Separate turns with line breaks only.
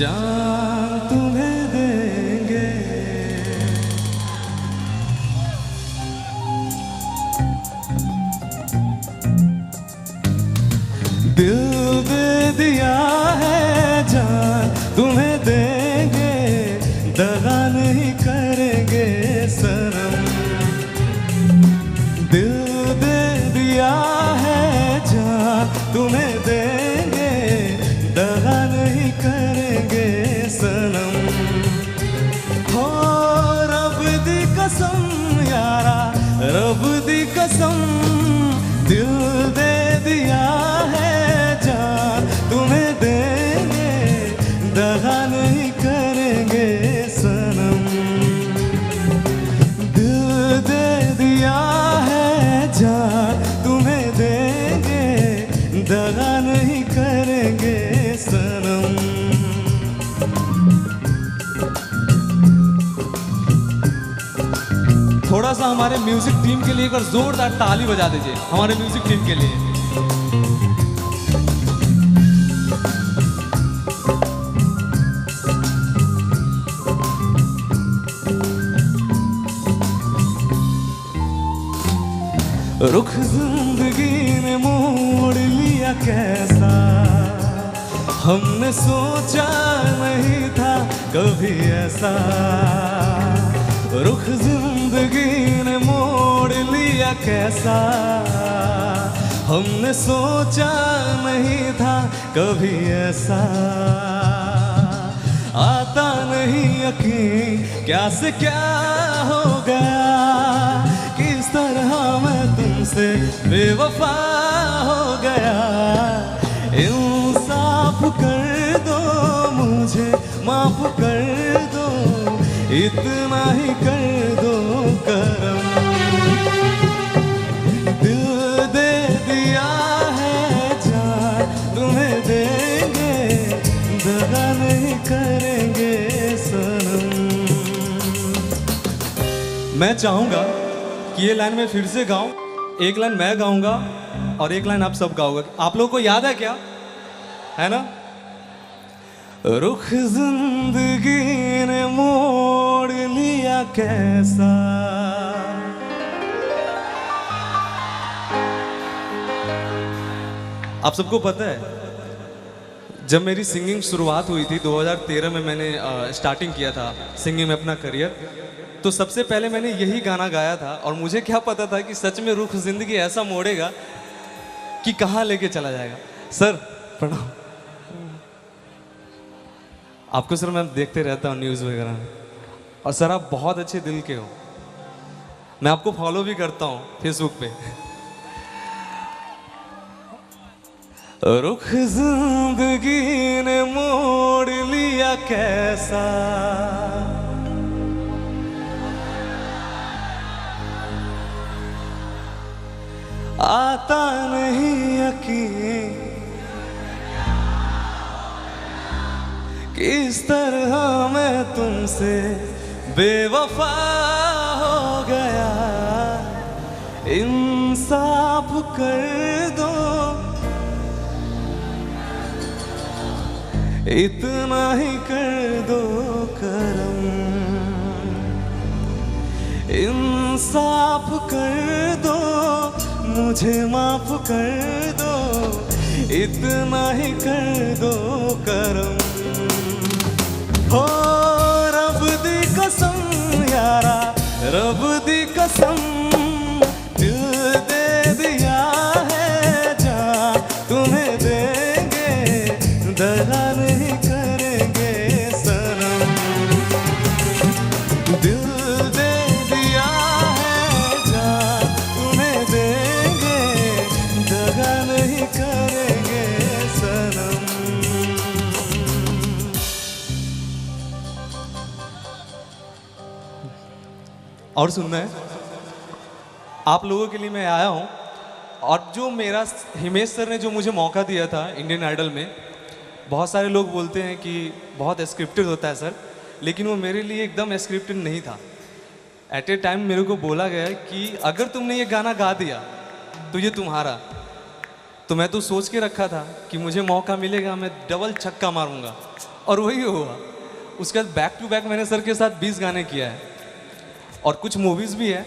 जान तुम्हें देंगे। दिल दे दिया है जान तुम्हें देंगे, दगा नहीं करेंगे सनम। दिल दे दिया है जान तुम्हें देंगे, दगा नहीं करेंगे सनम। हो रब दी कसम यारा, रब दी कसम, दिल दे दिया है जान तुम्हें देंगे, दगा नहीं करेंगे सनम। दिल दे दिया है जान तुम्हें देंगे, दगा नहीं करेंगे सनम। थोड़ा सा हमारे म्यूजिक टीम के लिए एक बार जोरदार ताली बजा दीजिए, हमारे म्यूजिक टीम के लिए। रुख जिंदगी ने मोड़ लिया कैसा, हमने सोचा नहीं था कभी ऐसा। रुख जिंदगी ने मोड़ लिया कैसा, हमने सोचा नहीं था कभी ऐसा। आता नहीं यकीन क्या से क्या हो गया, किस तरह मैं तुमसे बेवफा हो गया। इंसाफ कर दो मुझे, माफ कर दो, इतना ही कर दो करम। दिल दे दिया है जान तुम्हें देंगे, दगा नहीं करेंगे सनम। मैं चाहूंगा कि ये लाइन मैं फिर से गाऊं, एक लाइन मैं गाऊंगा और एक लाइन आप सब गाओगे। आप लोगों को याद है क्या, है ना? रुख जिंदगी ने मोड़ लिया कैसा, आप सबको पता है जब मेरी सिंगिंग शुरुआत हुई थी 2013 में, मैंने स्टार्टिंग किया था सिंगिंग में अपना करियर, तो सबसे पहले मैंने यही गाना गाया था। और मुझे क्या पता था कि सच में रुख जिंदगी ऐसा मोड़ेगा कि कहाँ लेके चला जाएगा। सर प्रणाम। आपको सर मैं देखते रहता हूँ न्यूज़ वगैरह में, और सर आप बहुत अच्छे दिल के हो। मैं आपको फॉलो भी करता हूँ फेसबुक पे। रुख जिंदगी ने मोड़ लिया कैसा, आता नहीं यकीन किस तरह मैं तुमसे बेवफा हो गया। इंसाफ कर दो, इतना ही कर दो करम। इंसाफ कर दो मुझे, माफ कर दो, इतना ही कर दो करम। हो रब दी कसम यारा, रब दी कसम, दिल दे दिया है जान तुम्हें देंगे, दगा नहीं करेंगे सनम। दिल दे दिया है जान तुम्हें देंगे, दगा नहीं करेंगे सनम। और सुनना है आप लोगों के लिए मैं आया हूँ। और जो मेरा हिमेश सर ने जो मुझे मौका दिया था इंडियन आइडल में, बहुत सारे लोग बोलते हैं कि बहुत स्क्रिप्टेड होता है सर, लेकिन वो मेरे लिए एकदम स्क्रिप्टेड नहीं था। एट ए टाइम मेरे को बोला गया कि अगर तुमने ये गाना गा दिया तो ये तुम्हारा। तो मैं तो सोच के रखा था कि मुझे मौका मिलेगा, मैं डबल छक्का मारूंगा। और वही हुआ। उसके बाद बैक टू बैक मैंने सर के साथ 20 गाने किया है और कुछ मूवीज़ भी है